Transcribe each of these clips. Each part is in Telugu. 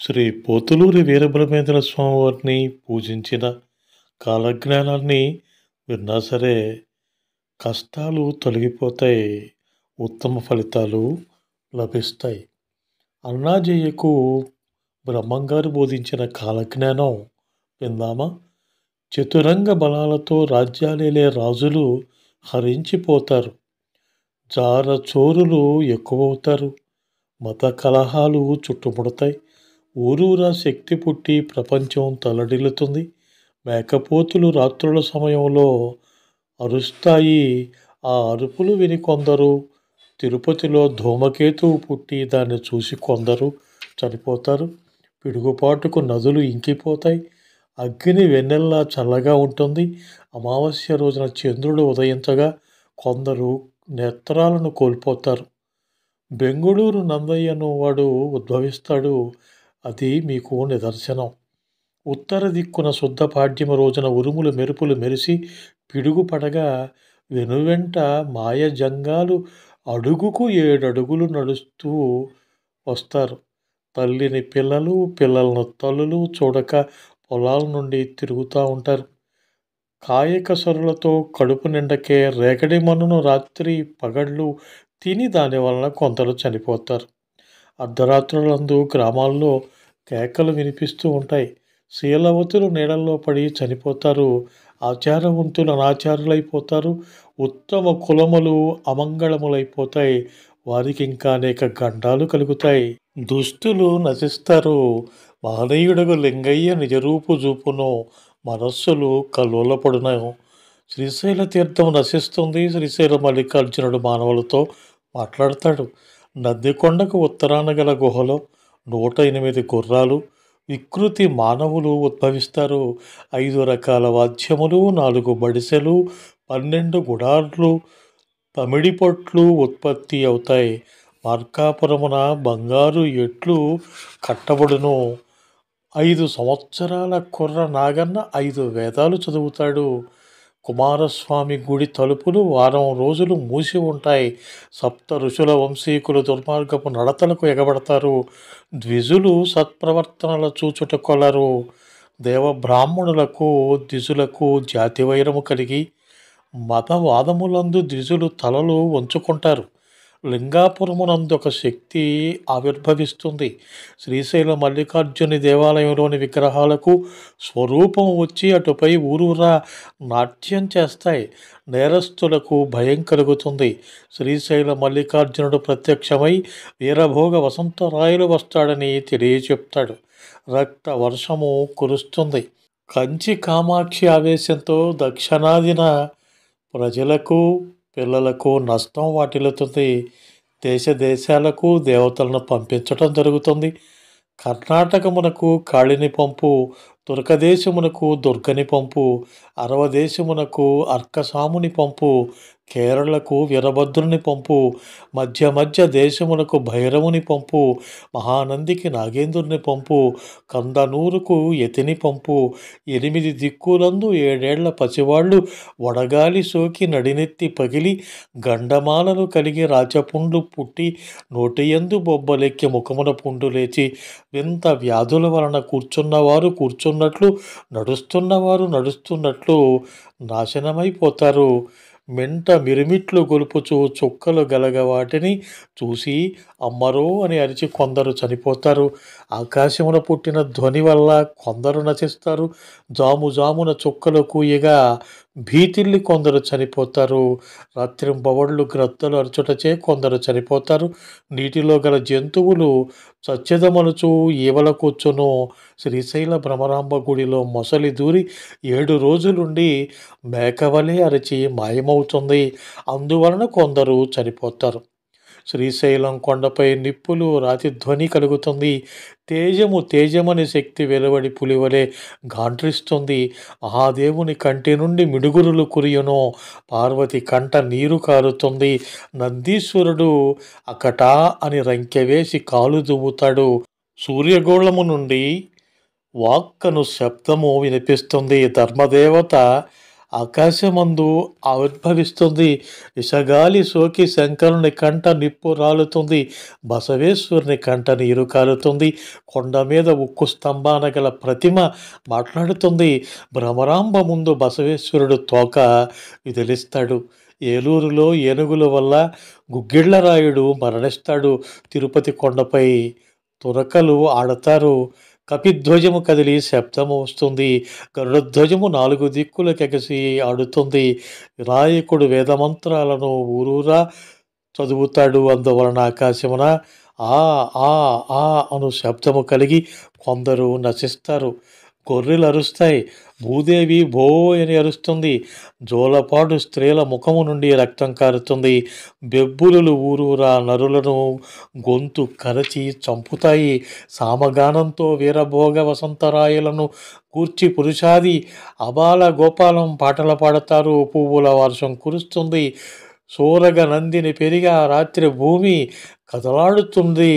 శ్రీ పోతులూరి వీరబ్రహ్మేంద్ర స్వామి వారిని పూజించిన కాలజ్ఞానాన్ని విన్నా సరే కష్టాలు తొలగిపోతాయి, ఉత్తమ ఫలితాలు లభిస్తాయి. అన్నాజయ్యకు బ్రహ్మంగారు బోధించిన కాలజ్ఞానం విందామా? చతురంగ బలాలతో రాజ్యాలేలే రాజులు హరించిపోతారు, జార చోరులు ఎక్కువవుతారు, మత కలహాలు చుట్టుముడతాయి, ఊరూరా శక్తి పుట్టి ప్రపంచం తల్లడిల్లుతుంది. మేకపోతులు రాత్రుల సమయంలో అరుస్తాయి, ఆ అరుపులు విని కొందరు, తిరుపతిలో ధూమకేతువు పుట్టి దాన్ని చూసి కొందరు చనిపోతారు. పిడుగుపాటుకు నదులు ఇంకిపోతాయి, అగ్ని వెన్నెల్లా చల్లగా ఉంటుంది. అమావాస్య రోజున చంద్రుడు ఉదయించగా కొందరు నేత్రాలను కోల్పోతారు. బెంగుళూరు నందయ్యను వాడు ఉద్భవిస్తాడు, అది మీకు నిదర్శనం. ఉత్తర దిక్కున శుద్ధ పాడ్యమ రోజున ఉరుములు మెరుపులు మెరిసి పిడుగు పడగా వెనువెంట మాయ జంగాలు అడుగుకు 7 అడుగులు నడుస్తూ వస్తారు. తల్లిని పిల్లలు, పిల్లలను తల్లులు చూడక పొలాల నుండి తిరుగుతూ ఉంటారు. కాయకసరులతో కడుపు నిండకే రేగడి మన్నును రాత్రి పగళ్ళు తిని దాని వలన కొందరు చనిపోతారు. అర్ధరాత్రులందు గ్రామాల్లో కేకలు వినిపిస్తూ ఉంటాయి. శీలవతులు నీడల్లో పడి చనిపోతారు, ఆచారవంతులు అనాచారులైపోతారు, ఉత్తమ కులములు అమంగళములైపోతాయి, వారికి ఇంకా అనేక గండాలు కలుగుతాయి. దుష్టులు నశిస్తారు, మహనీయుడగు లింగయ్య నిజరూపు చూపును, మనస్సులు కల్లోలపడును. శ్రీశైల తీర్థం నశిస్తుంది. శ్రీశైల మల్లికార్జునుడు మానవులతో మాట్లాడతాడు. నందికొండకు ఉత్తరాన గల గుహలో 108 గుర్రాలు వికృతి మానవులు ఉద్భవిస్తారు. 5 రకాల వాద్యములు, 4 బడిసెలు, 12 గుడార్లు, పమిడిపొట్లు ఉత్పత్తి అవుతాయి. మార్కాపురమున బంగారు ఎట్లు కట్టబడును. 5 సంవత్సరాల కుర్ర నాగన్న 5 వేదాలు చదువుతాడు. కుమారస్వామి గుడి తలుపులు వారం రోజులు మూసి ఉంటాయి. సప్త ఋషుల వంశీకులు దుర్మార్గపు నడతలకు ఎగబడతారు. ద్విజులు సత్ప్రవర్తనల చూచుట కొలరు. దేవబ్రాహ్మణులకు ద్విజులకు జాతి వైరము కలిగి మతవాదములందు ద్విజులు తలలు వంచుకుంటారు. లింగాపురమునందు ఒక శక్తి ఆవిర్భవిస్తుంది. శ్రీశైల మల్లికార్జుని దేవాలయంలోని విగ్రహాలకు స్వరూపం వచ్చి అటుపై ఊరూరా నాట్యం చేస్తాయి. నేరస్తులకు భయం కలుగుతుంది. శ్రీశైల మల్లికార్జునుడు ప్రత్యక్షమై వీరభోగ వసంతరాయలు వస్తాడని తెలియచెప్తాడు. రక్త వర్షము కురుస్తుంది. కంచి కామాక్షి ఆవేశంతో దక్షిణాదిన ప్రజలకు పిల్లలకు నష్టం వాటిల్లుతుంది. దేశ దేశాలకు దేవతలను పంపించటం జరుగుతుంది. కర్ణాటకమునకు కాళిని పంపు, తుర్కదేశమునకు దుర్గని పంపు, అరవ దేశమునకు అర్కసాముని పంపు, కేరళకు వీరభద్రుని పంపు, మధ్య మధ్య దేశమునకు భైరవుని పంపు, మహానందికి నాగేంద్రుని పంపు, కందనూరుకు యతిని పంపు. 8 దిక్కులందు 7 ఏళ్ల పసివాళ్ళు వడగాలి సోకి నడినెత్తి పగిలి గండమాలను కలిగి రాచపుండు పుట్టి నోటియందు బొబ్బలెక్కి ముఖమున పుండు లేచి వింత వ్యాధుల వలన కూర్చున్నవారు కూర్చున్నట్లు నడుస్తున్నవారు నడుస్తున్నట్లు నాశనమైపోతారు. మెంట మిరిమిట్లు గొలుపుచు చుక్కలు గలగ వాటిని చూసి అమ్మరో అని అరిచి కొందరు చనిపోతారు. ఆకాశమున పుట్టిన ధ్వని వల్ల కొందరు నశిస్తారు. జాము జామున చుక్కలు కూయగా భీతిల్లి కొందరు చనిపోతారు. రాత్రింబవళ్ళు గ్రద్దలు అరచుటచే కొందరు చనిపోతారు. నీటిలో గల జంతువులు చచ్చెదమనుచు ఈవల కూర్చును. శ్రీశైల భ్రమరాంబ గుడిలో మొసలి దూరి 7 రోజులుండి మేకవలే అరచి మాయమవుతుంది. అందువలన కొందరు చనిపోతారు. శ్రీశైలం కొండపై నిప్పులు రాతి ధ్వని కలుగుతుంది. తేజము తేజమని శక్తి వెలువడి పులివలే గాండ్రిస్తుంది. మహాదేవుని కంటి నుండి మిడుగురులు కురియును. పార్వతి కంట నీరు కారుతుంది. నందీశ్వరుడు అకటా అని రంకెవేసి కాలు దువ్వుతాడు. సూర్యగోళము నుండి వాక్కను శబ్దము వినిపిస్తుంది. ధర్మదేవత ఆకాశమందు ఆవిర్భవిస్తుంది. ఇసగాలి సోకి శంకరుని కంట నిప్పు రాలుతుంది. బసవేశ్వరుని కంట నీరు కాలుతుంది. కొండ మీద ఉక్కు స్తంభాన గల ప్రతిమ మాట్లాడుతుంది. భ్రమరాంబ ముందు బసవేశ్వరుడు తోక విదిలిస్తాడు. ఏలూరులో ఏనుగుల వల్ల గుగ్గిళ్ళరాయుడు మరణిస్తాడు. తిరుపతి కొండపై తురకలు ఆడతారు. కపిధ్వజము కదిలి శబ్దము వస్తుంది. గరుడధ్వజము 4 దిక్కులకెగసి ఆడుతుంది. వినాయకుడు వేదమంత్రాలను ఊరూరా చదువుతాడు. అందువలన ఆకాశమున ఆ ఆ ఆ అను శబ్దము కలిగి కొందరు నశిస్తారు. గొర్రెలు అరుస్తాయి. భూదేవి భో అని అరుస్తుంది. జోలపాడు స్త్రీల ముఖము నుండి రక్తం కారుతుంది. బెబ్బులులు ఊరూరా నరులను గొంతు కరచి చంపుతాయి. సామగానంతో వీరభోగ వసంతరాయలను కూర్చి పురుషాది అబాల గోపాలం పాటలు పాడతారు. పువ్వుల వర్షం కురుస్తుంది. సూరగ నందిని పెరిగా రాత్రి భూమి కదలాడుతుంది.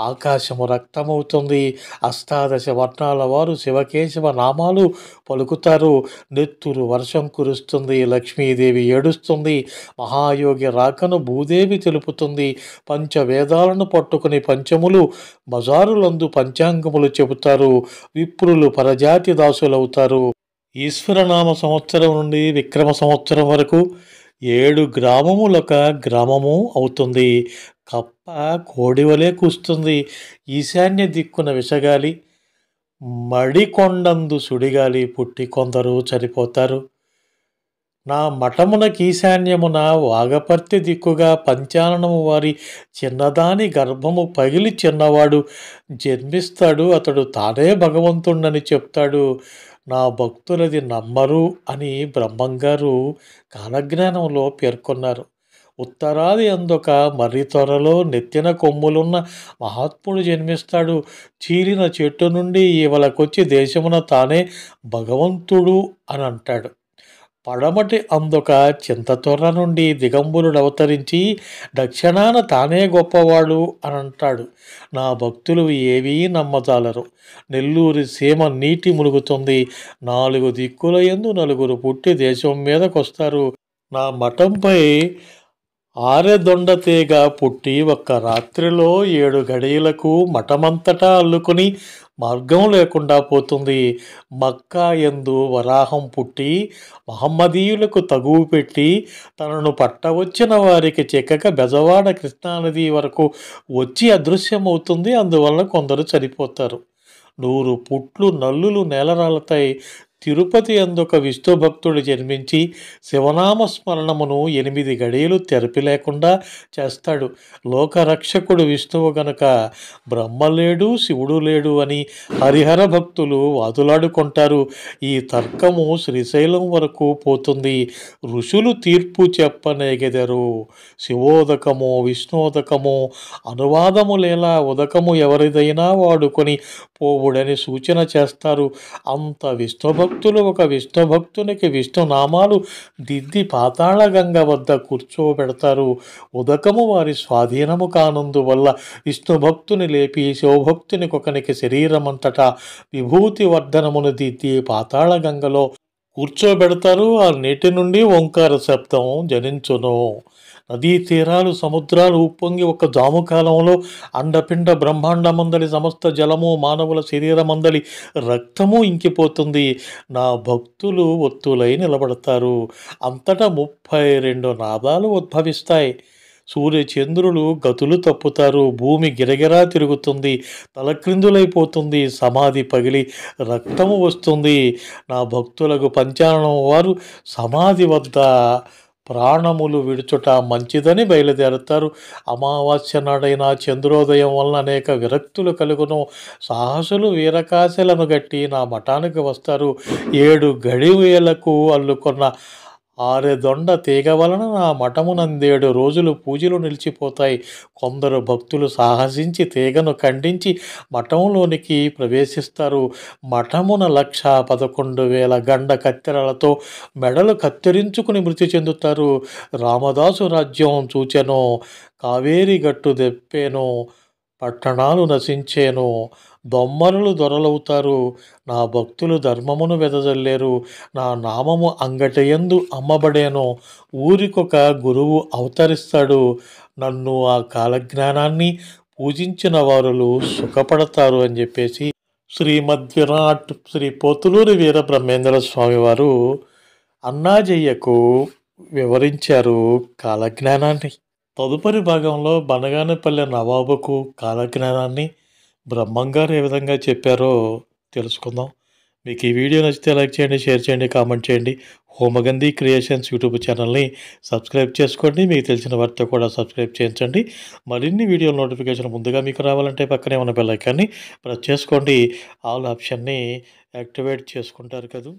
ఆకాశము రక్తమవుతుంది. అష్టాదశ వర్ణాల వారు శివకేశవ నామాలు పలుకుతారు. నెత్తురు వర్షం కురుస్తుంది. లక్ష్మీదేవి ఏడుస్తుంది. మహాయోగి రాకను భూదేవి తెలుపుతుంది. పంచవేదాలను పట్టుకుని పంచములు బజారులందు పంచాంగములు చెబుతారు. విప్రులు పరజాతి దాసులవుతారు. ఈశ్వరనామ సంవత్సరం నుండి విక్రమ సంవత్సరం వరకు 7 గ్రామములొక గ్రామము అవుతుంది. కప్ప కోడివలే కూస్తుంది. ఈశాన్య దిక్కున విషగాలి, మడికొండందు సుడిగాలి పుట్టి కొందరు చనిపోతారు. నా మఠమునకు ఈశాన్యమున వాగపర్తి దిక్కుగా పంచాననము వారి చిన్నదాని గర్భము పగిలి చిన్నవాడు జన్మిస్తాడు. అతడు తానే భగవంతుడని చెప్తాడు. నా భక్తులది నమ్మరు అని బ్రహ్మంగారు కాలజ్ఞానంలో పేర్కొన్నారు. ఉత్తరాది అందొక మర్రి త్వరలో నెత్తిన కొమ్ములున్న మహాత్ముడు జన్మిస్తాడు. చీలిన చెట్టు నుండి ఈవలకొచ్చి దేశమున తానే భగవంతుడు అని అంటాడు. పడమటి అందొక చింతతొర్ర నుండి దిగంబరుడు అవతరించి దక్షిణాన తానే గొప్పవాడు అని అంటాడు. నా భక్తులు ఏవీ నమ్మజాలరు. నెల్లూరి సీమ నీటి మునుగుతుంది. 4 దిక్కుల యందు నలుగురు పుట్టి దేశం మీదకొస్తారు. నా మఠంపై ఆరెదొండతీగ పుట్టి ఒక్క రాత్రిలో 7 గడియలకు మఠమంతటా అల్లుకుని మార్గం లేకుండా పోతుంది. మక్కా యందు వరాహం పుట్టి మహమ్మదీయులకు తగువు పెట్టి తనను పట్టవచ్చిన వారికి చిక్కక బెజవాడ కృష్ణానది వరకు వచ్చి అదృశ్యమవుతుంది. అందువలన కొందరు చనిపోతారు. 100 పుట్లు నల్లులు నేలరాలతాయి. తిరుపతి యందొక విష్ణు భక్తుడు జన్మించి శివనామస్మరణమును 8 గడియలు తెరపి లేకుండా చేస్తాడు. లోకరక్షకుడు విష్ణువు గనుక బ్రహ్మ లేడు శివుడు లేడు అని హరిహర భక్తులు వాదులాడుకుంటారు. ఈ తర్కము శ్రీశైలం వరకు పోతుంది. ఋషులు తీర్పు చెప్పనేగెదరు. శివోదకము విష్ణోదకము అనువాదములేలా ఉదకము ఎవరిదైనా వాడుకొని పోవుడని సూచన చేస్తారు. అంత విష్ణుభక్తులు ఒక విష్ణుభక్తునికి విష్ణునామాలు దిద్ది పాతాళగంగ వద్ద కూర్చోబెడతారు. ఉదకము వారి స్వాధీనము కానందువల్ల విష్ణుభక్తుని లేపి శివభక్తుని కొకనికి శరీరమంతటా విభూతి వర్ధనమును దిద్ది పాతాళగంగలో కూర్చోబెడతారు. ఆ నీటి నుండి ఓంకార శబ్దం జనించును. నదీ తీరాలు సముద్రాలు ఉప్పొంగి ఒక జాము కాలంలో అండపిండ బ్రహ్మాండమందలి సమస్త జలము మానవుల శరీరమందలి రక్తము ఇంకిపోతుంది. నా భక్తులు ఒత్తులై నిలబడతారు. అంతటా 32 నాదాలు ఉద్భవిస్తాయి. సూర్యచంద్రులు గతులు తప్పుతారు. భూమి గిరగిరా తిరుగుతుంది. తలక్రిందులైపోతుంది. సమాధి పగిలి రక్తము వస్తుంది. నా భక్తులకు పంచాననం వారు సమాధి వద్ద ప్రాణములు విడుచుట మంచిదని బయలుదేరుతారు. అమావాస్య నాడైన చంద్రోదయం వలన అనేక విరక్తులు కలుగును. సాహసులు వీరకాశలను గట్టి నా మఠానికి వస్తారు. 7 గడివేలకు అల్లుకున్న ఆరెదొండ తీగ వలన నా మఠమునందేడు రోజులు పూజలు నిలిచిపోతాయి. కొందరు భక్తులు సాహసించి తీగను ఖండించి మఠంలోనికి ప్రవేశిస్తారు. మఠమున 1,11,000 గండ కత్తెరలతో మెడలు కత్తిరించుకుని మృతి చెందుతారు. రామదాసు రాజ్యం చూచెను. కావేరి గట్టు దెప్పేను. పట్టణాలు నశించేను. దొమ్మరులు దొరలవుతారు. నా భక్తులు ధర్మమును వెదజల్లేరు. నా నామము అంగటయందు అమ్మబడేను. ఊరికొక గురువు అవతరిస్తాడు. నన్ను ఆ కాలజ్ఞానాన్ని పూజించిన వారులు సుఖపడతారు అని చెప్పేసి శ్రీమద్విరాట్ శ్రీ పోతులూరి వీరబ్రహ్మేంద్ర స్వామి వారు అన్నాజయ్యకు వివరించారు కాలజ్ఞానాన్ని. తదుపరి భాగంలో బనగానపల్లె నవాబుకు కాలజ్ఞానాన్ని బ్రహ్మంగారు ఏ విధంగా చెప్పారో తెలుసుకుందాం. మీకు ఈ వీడియో నచ్చితే లైక్ చేయండి, షేర్ చేయండి, కామెంట్ చేయండి. హోమగంధి క్రియేషన్స్ యూట్యూబ్ ఛానల్ని సబ్స్క్రైబ్ చేసుకోండి. మీకు తెలిసిన వారితో కూడా సబ్స్క్రైబ్ చేయించండి. మరిన్ని వీడియోల నోటిఫికేషన్ ముందుగా మీకు రావాలంటే పక్కనే ఉన్న బెల్ ఐకాన్ని ప్రెస్ చేసుకోండి. ఆల్ ఆప్షన్ని యాక్టివేట్ చేసుకుంటారు కదా.